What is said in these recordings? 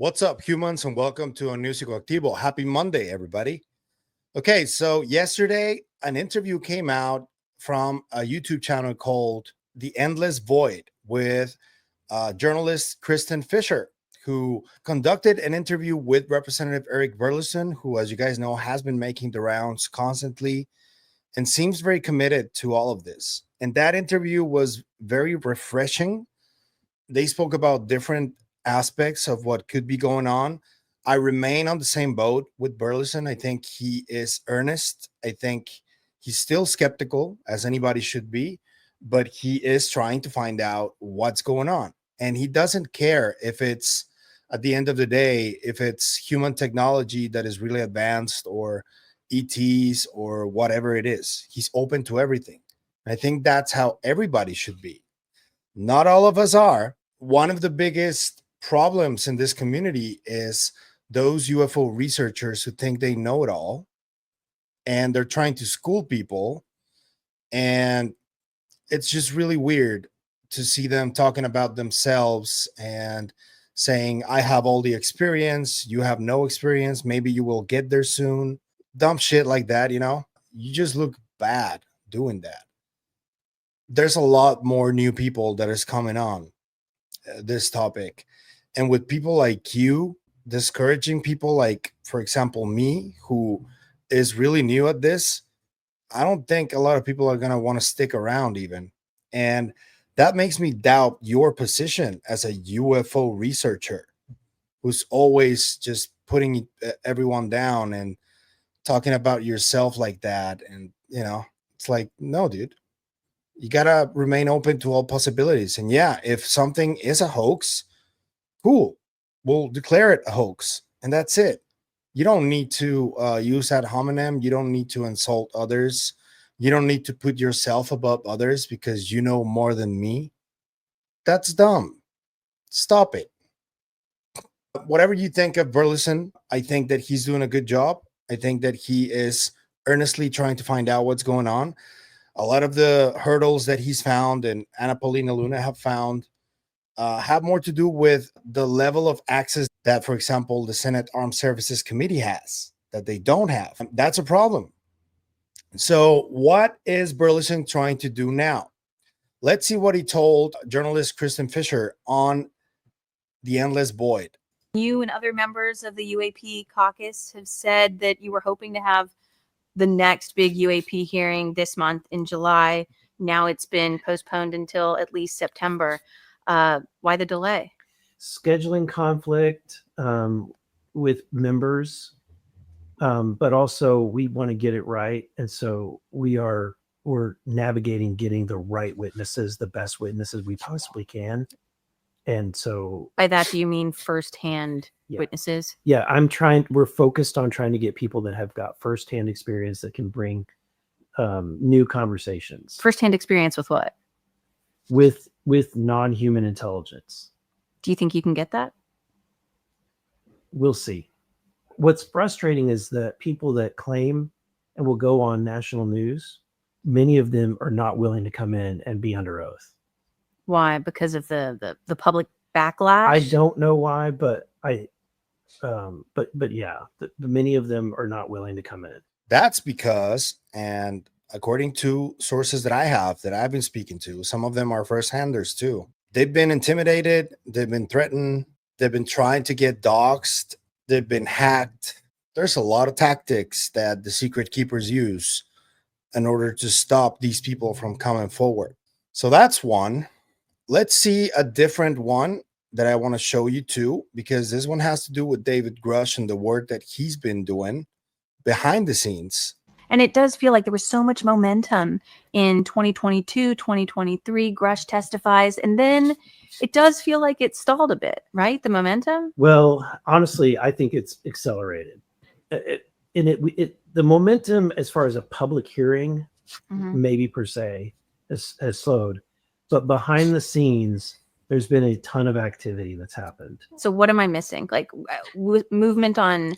What's up, humans, and welcome to a new Psicoactivo. Happy Monday, everybody. Okay, so yesterday, an interview came out from a YouTube channel called The Endless Void with journalist Kristen Fisher, who conducted an interview with Representative Eric Burlison, who, as you guys know, has been making the rounds constantly and seems very committed to all of this. And that interview was very refreshing. They spoke about different aspects of what could be going on. I remain on the same boat with Burleson. I think he is earnest. I think he's still skeptical, as anybody should be, but he is trying to find out what's going on. And he doesn't care if it's, at the end of the day, if it's human technology that is really advanced or ETs or whatever it is. He's open to everything. I think that's how everybody should be. Not all of us are. One of the biggest problems in this community is those UFO researchers who think they know it all, and they're trying to school people. And it's just really weird to see them talking about themselves and saying, I have all the experience, you have no experience, maybe you will get there soon. Dumb shit like that, you know? You just look bad doing that. There's a lot more new people that is coming on this topic. And with people like you discouraging people like, for example, me, who is really new at this, I don't think a lot of people are going to want to stick around even. And that makes me doubt your position as a UFO researcher who's always just putting everyone down and talking about yourself like that. And, you know, it's like, no, dude, you got to remain open to all possibilities. And yeah, if something is a hoax, cool, we'll declare it a hoax, and that's it. You don't need to use ad hominem. You don't need to insult others. You don't need to put yourself above others because you know more than me. That's dumb. Stop it. Whatever you think of Burleson, I think that he's doing a good job. I think that he is earnestly trying to find out what's going on. A lot of the hurdles that he's found and Ana Paulina Luna have found have more to do with the level of access that, for example, the Senate Armed Services Committee has that they don't have. That's a problem. So what is Burleson trying to do now? Let's see what he told journalist Kristen Fisher on The Endless Void. You and other members of the UAP caucus have said that you were hoping to have the next big UAP hearing this month in July. Now it's been postponed until at least September. Why the delay? Scheduling conflict with members, but also we want to get it right, and so we're navigating getting the right witnesses, the best witnesses we possibly can. And so by that, do you mean firsthand witnesses? Yeah, we're focused on trying to get people that have got firsthand experience that can bring new conversations. Firsthand experience with what? With non-human intelligence. Do you think you can get that? We'll see. What's frustrating is that people that claim and will go on national news, many of them are not willing to come in and be under oath. Why? Because of the public backlash? I don't know why, but yeah, many of them are not willing to come in. That's because, and according to sources that I have, that I've been speaking to, some of them are first-handers too. They've been intimidated. They've been threatened. They've been trying to get doxxed. They've been hacked. There's a lot of tactics that the secret keepers use in order to stop these people from coming forward. So that's one. Let's see a different one that I want to show you too, because this one has to do with David Grush and the work that he's been doing behind the scenes. And it does feel like there was so much momentum in 2022, 2023. Grush testifies, and then it does feel like it stalled a bit, right? The momentum? Well, honestly, I think it's accelerated. The momentum as far as a public hearing, maybe per se, has slowed. But behind the scenes, there's been a ton of activity that's happened. So what am I missing? Like movement on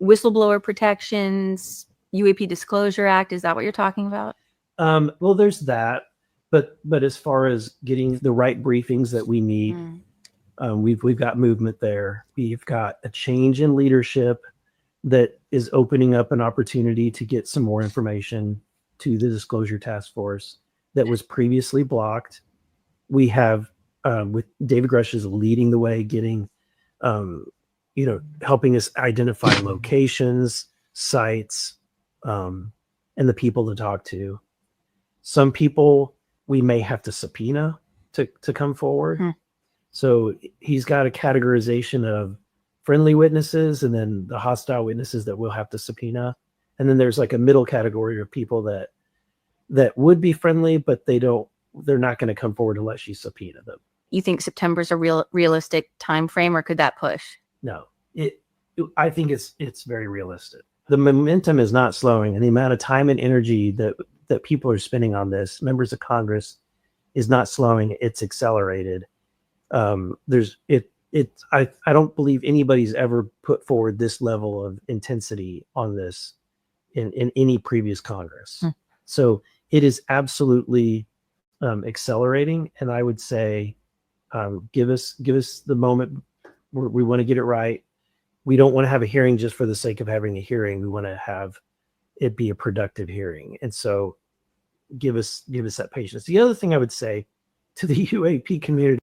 whistleblower protections, UAP Disclosure Act. Is that what you're talking about? Well, there's that. But as far as getting the right briefings that we need, We've got movement there. We've got a change in leadership that is opening up an opportunity to get some more information to the Disclosure Task Force that was previously blocked. We have, with David Grush is leading the way, getting, helping us identify locations, sites, and the people to talk to. Some people we may have to subpoena to come forward. So he's got a categorization of friendly witnesses and then the hostile witnesses that we'll have to subpoena. And then there's like a middle category of people that would be friendly, but they're not going to come forward unless you subpoena them. You think September's a realistic time frame, or could that push? No, I think it's very realistic. The momentum is not slowing, and the amount of time and energy that people are spending on this, members of Congress, is not slowing. It's accelerated. I don't believe anybody's ever put forward this level of intensity on this in any previous Congress. So it is absolutely accelerating, and I would say give us the moment. We want to get it right. We don't want to have a hearing just for the sake of having a hearing. We want to have it be a productive hearing, and so give us that patience. The other thing I would say to the UAP community.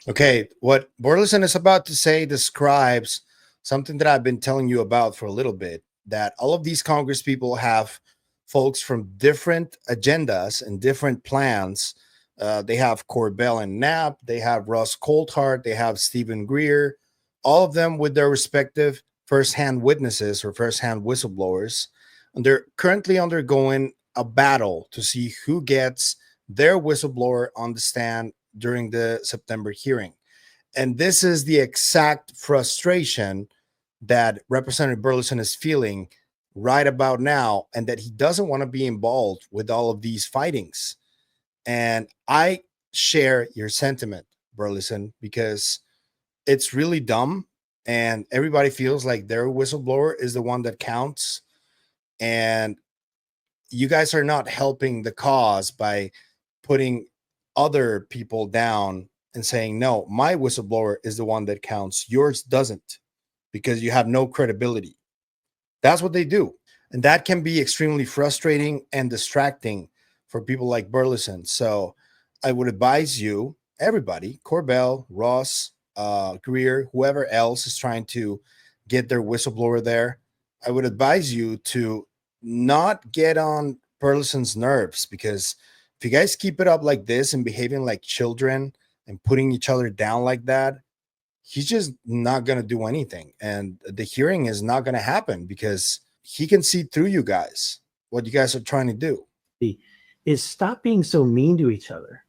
Okay, what Burlison is about to say describes something that I've been telling you about for a little bit, that all of these Congress people have folks from different agendas and different plans. They have Corbell and Knapp, they have Russ Coulthart, they have Stephen Greer, all of them with their respective firsthand witnesses or firsthand whistleblowers. And they're currently undergoing a battle to see who gets their whistleblower on the stand during the September hearing. And this is the exact frustration that Representative Burlison is feeling right about now, and that he doesn't want to be involved with all of these fightings. And I share your sentiment, Burlison, because it's really dumb, and everybody feels like their whistleblower is the one that counts. And you guys are not helping the cause by putting other people down and saying, no, my whistleblower is the one that counts, yours doesn't, because you have no credibility. That's what they do. And that can be extremely frustrating and distracting for people like Burlison. So I would advise you, everybody, Corbell, Ross, Greer, whoever else is trying to get their whistleblower there, I would advise you to not get on Burlison's nerves, because if you guys keep it up like this and behaving like children and putting each other down like that, he's just not going to do anything. And the hearing is not going to happen because he can see through you guys, what you guys are trying to do. Is stop being so mean to each other.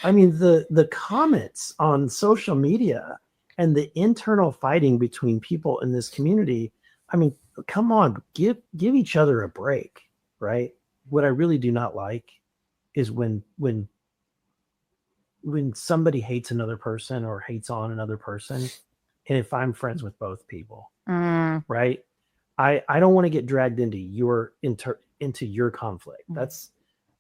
I mean, the comments on social media and the internal fighting between people in this community, I mean, come on, give each other a break, right? What I really do not like is when somebody hates another person or hates on another person, and if I'm friends with both people, right? I don't want to get dragged into your conflict. That's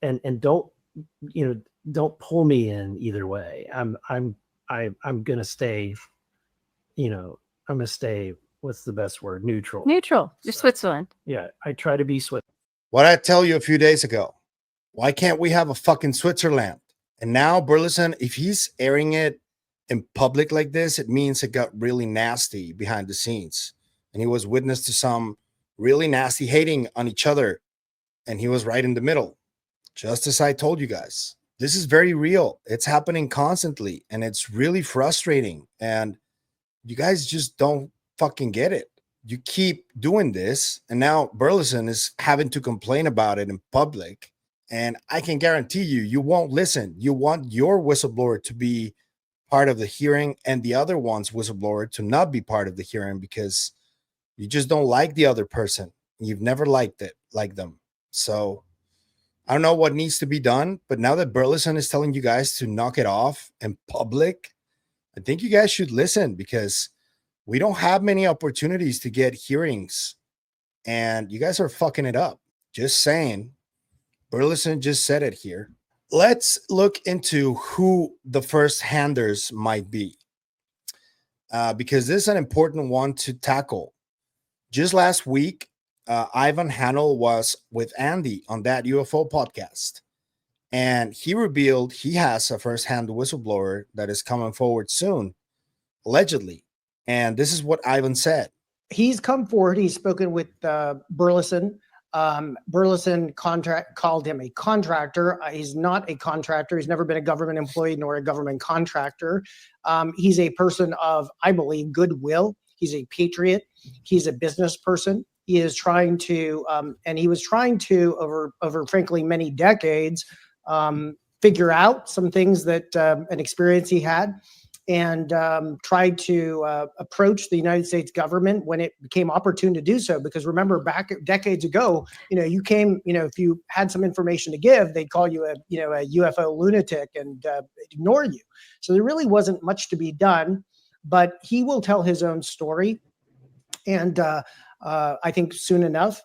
and don't pull me in either way. I'm gonna stay, I'm gonna stay, what's the best word? Neutral. You're Switzerland. Yeah, I try to be Switzerland. What I tell you a few days ago, why can't we have a fucking Switzerland? And now Burlison, if he's airing it in public like this, it means it got really nasty behind the scenes. And he was witness to some really nasty hating on each other. And he was right in the middle. Just as I told you guys, this is very real. It's happening constantly. And it's really frustrating. And you guys just don't fucking get it. You keep doing this. And now Burlison is having to complain about it in public. And I can guarantee you won't listen. You want your whistleblower to be part of the hearing and the other one's whistleblower to not be part of the hearing because you just don't like the other person. You've never liked them. So I don't know what needs to be done, but now that Burlison is telling you guys to knock it off in public, I think you guys should listen, because we don't have many opportunities to get hearings and you guys are fucking it up. Just saying. Burlison just said it here. Let's look into who the first handers might be. because this is an important one to tackle. Just last week, Ivan Hannel was with Andy on that UFO podcast, and he revealed he has a first-hand whistleblower that is coming forward soon, allegedly. And this is what Ivan said. He's come forward. He's spoken with Burlison. Burlison called him a contractor. He's not a contractor. He's never been a government employee nor a government contractor. He's a person of, I believe, goodwill. He's a patriot. He's a business person. He is trying to, and he was trying to, over frankly many decades, figure out some things that an experience he had, and tried to approach the United States government when it became opportune to do so. Because remember, back decades ago, you came, if you had some information to give, they'd call you a UFO lunatic and ignore you. So there really wasn't much to be done. But he will tell his own story, and I think soon enough.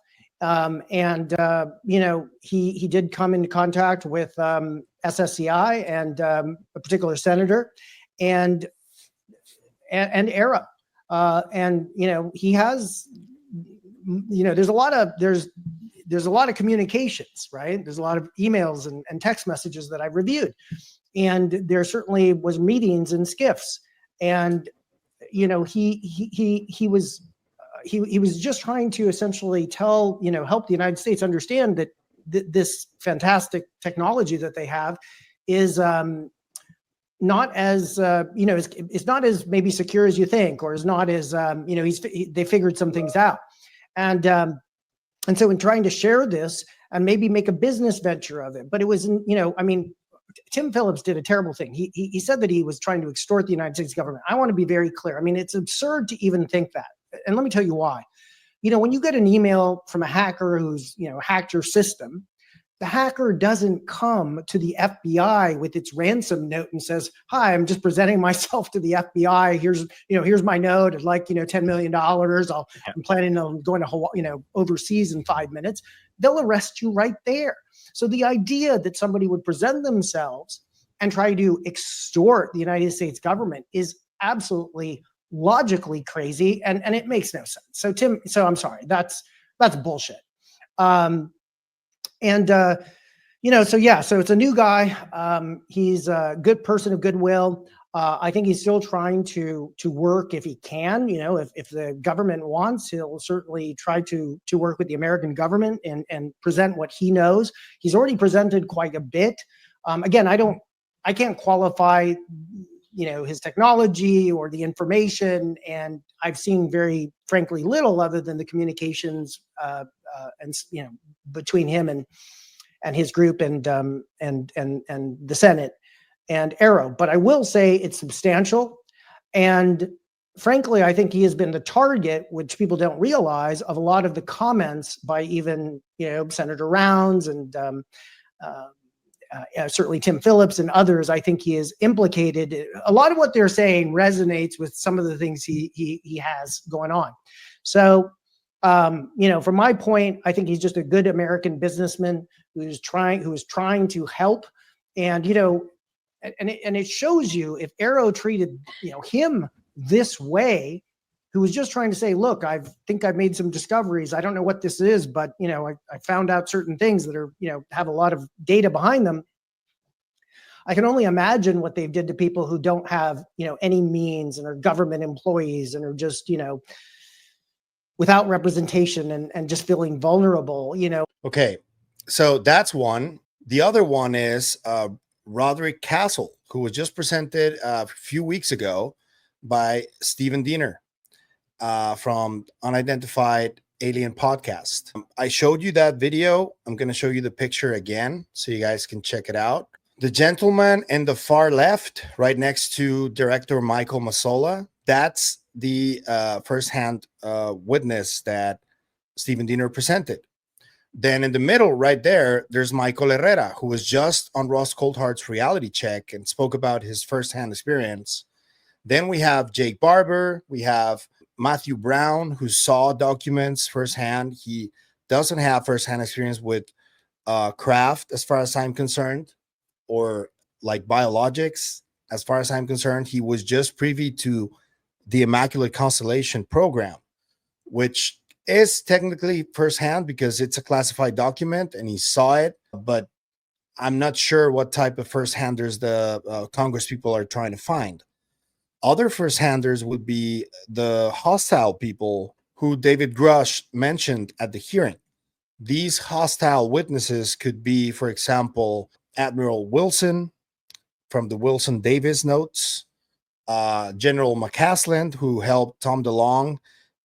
He did come into contact with SSCI and a particular senator, and Era, he has, there's a lot of communications, right? There's a lot of emails and text messages that I've reviewed, and there certainly was meetings and skiffs, and he was just trying to essentially help the United States understand that this fantastic technology that they have is not as it's not as maybe secure as you think, or is not as they figured some things out, and so in trying to share this and maybe make a business venture of it, but it was Tim Phillips did a terrible thing. He said that he was trying to extort the United States government. I want to be very clear. I mean, it's absurd to even think that, and let me tell you why. When you get an email from a hacker who's hacked your system, the hacker doesn't come to the FBI with its ransom note and says, "Hi, I'm just presenting myself to the FBI. Here's my note. I'd like $10 million. I'm planning on going to Hawaii, overseas in 5 minutes." They'll arrest you right there. So the idea that somebody would present themselves and try to extort the United States government is absolutely logically crazy, and it makes no sense. So I'm sorry, that's bullshit. So it's a new guy. He's a good person of goodwill. I think he's still trying to work if he can. If the government wants, he'll certainly try to work with the American government and present what he knows. He's already presented quite a bit. Again, I can't qualify his technology or the information, and I've seen very frankly little other than the communications between him and his group and the Senate and Arrow. But I will say it's substantial, and frankly, I think he has been the target, which people don't realize, of a lot of the comments by even Senator Rounds and certainly Tim Phillips and others. I think he is implicated. A lot of what they're saying resonates with some of the things he has going on. So, from my point, I think he's just a good American businessman who is trying to help. And, and it shows you, if Arrow treated, him this way, who was just trying to say, look, I think I've made some discoveries. I don't know what this is, but, I found out certain things that are, have a lot of data behind them. I can only imagine what they did to people who don't have, any means and are government employees and are just, without representation and just feeling vulnerable, Okay. So that's one. The other one is Roderick Castle, who was just presented a few weeks ago by Stephen Diener from Unidentified Alien Podcast. I showed you that video. I'm going to show you the picture again so you guys can check it out. The gentleman in the far left, right next to director Michael Massola, that's the firsthand witness that Stephen Diener presented. Then in the middle, right there, there's Michael Herrera, who was just on Ross Coulthart's reality check and spoke about his firsthand experience. Then we have Jake Barber. We have Matthew Brown, who saw documents firsthand. He doesn't have firsthand experience with craft, as far as I'm concerned, or like biologics, as far as I'm concerned. He was just privy to the Immaculate Constellation program, which is technically firsthand because it's a classified document and he saw it, but I'm not sure what type of first-handers the Congress people are trying to find. Other first-handers would be the hostile people who David Grush mentioned at the hearing. These hostile witnesses could be, for example, Admiral Wilson from the Wilson-Davis notes, General McCaslin, who helped Tom DeLonge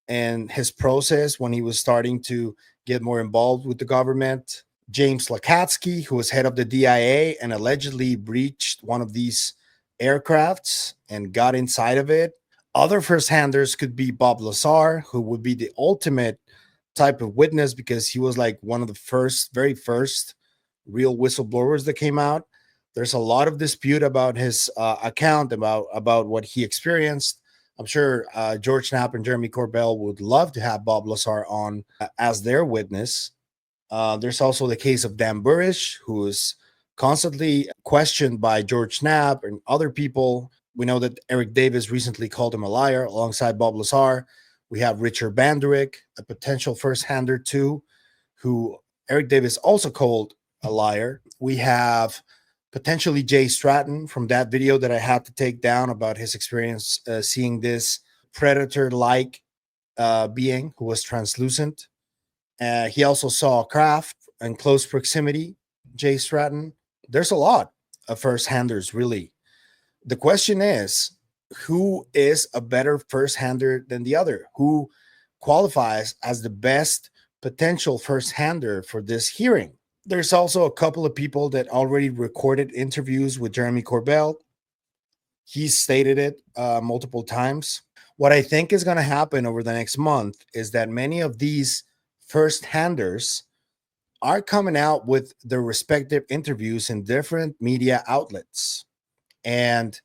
and his process when he was starting to get more involved with the government, James Lakatsky, who was head of the DIA and allegedly breached one of these aircrafts and got inside of it. Other first-handers could be Bob Lazar, who would be the ultimate type of witness because he was like one of the very first real whistleblowers that came out. There's a lot of dispute about his account, about what he experienced. I'm sure George Knapp and Jeremy Corbell would love to have Bob Lazar on as their witness. There's also the case of Dan Burrish, who is constantly questioned by George Knapp and other people. We know that Eric Davis recently called him a liar alongside Bob Lazar. We have Richard Banderick, a potential first-hander too, who Eric Davis also called a liar. We have potentially Jay Stratton from that video that I had to take down about his experience seeing this predator-like being who was translucent. He also saw a craft in close proximity, Jay Stratton. There's a lot of first-handers, really. The question is, who is a better first-hander than the other? Who qualifies as the best potential first-hander for this hearing? There's also a couple of people that already recorded interviews with Jeremy Corbell. He stated it multiple times. What I think is going to happen over the next month is that many of these first-handers are coming out with their respective interviews in different media outlets. And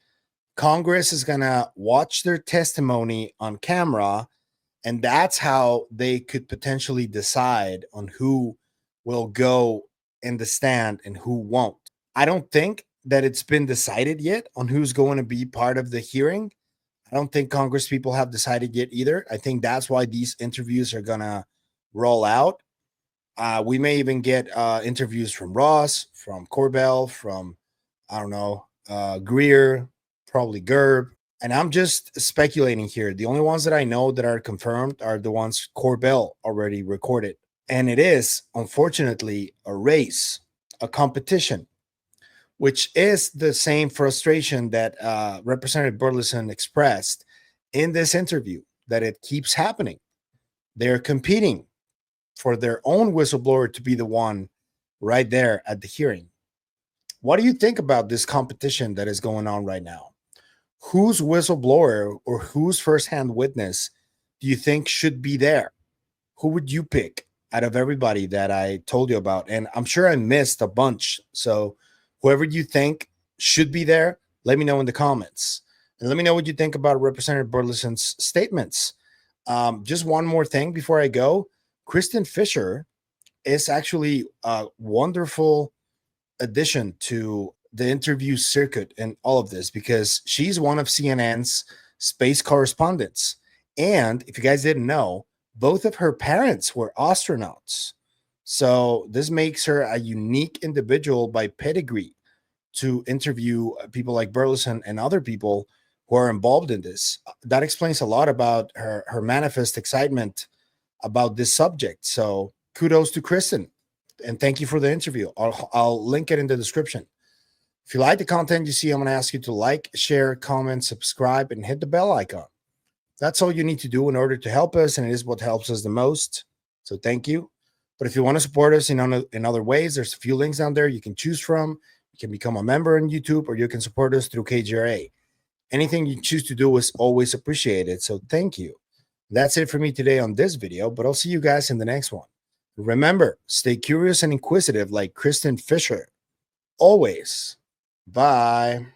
Congress is going to watch their testimony on camera, and that's how they could potentially decide on who will go in the stand and who won't. I don't think that it's been decided yet on who's going to be part of the hearing. I don't think Congress people have decided yet either. I think that's why these interviews are going to roll out. We may even get interviews from Ross, from Corbell, from, I don't know, Greer, probably Gerb. And I'm just speculating here. The only ones that I know that are confirmed are the ones Corbell already recorded. And it is, unfortunately, a race, a competition, which is the same frustration that Representative Burlison expressed in this interview, that it keeps happening. They're competing for their own whistleblower to be the one right there at the hearing. What do you think about this competition that is going on right now? Whose whistleblower or whose firsthand witness do you think should be there? Who would you pick out of everybody that I told you about? And I'm sure I missed a bunch. So whoever you think should be there, let me know in the comments. And let me know what you think about Representative Burlison's statements. Just one more thing before I go. Kristen Fisher is actually a wonderful addition to the interview circuit and all of this, because she's one of CNN's space correspondents. And if you guys didn't know, both of her parents were astronauts. So this makes her a unique individual by pedigree to interview people like Burlison and other people who are involved in this. That explains a lot about her manifest excitement about this subject. So kudos to Kristen, and thank you for the interview. I'll link it in the description. If you like the content you see, I'm going to ask you to like, share, comment, subscribe, and hit the bell icon. That's all you need to do in order to help us, and it is what helps us the most. So thank you. But if you want to support us in other ways, there's a few links down there you can choose from. You can become a member on YouTube, or you can support us through KGRA. Anything you choose to do is always appreciated. So thank you. That's it for me today on this video, but I'll see you guys in the next one. Remember, stay curious and inquisitive like Kristen Fisher. Always. Bye.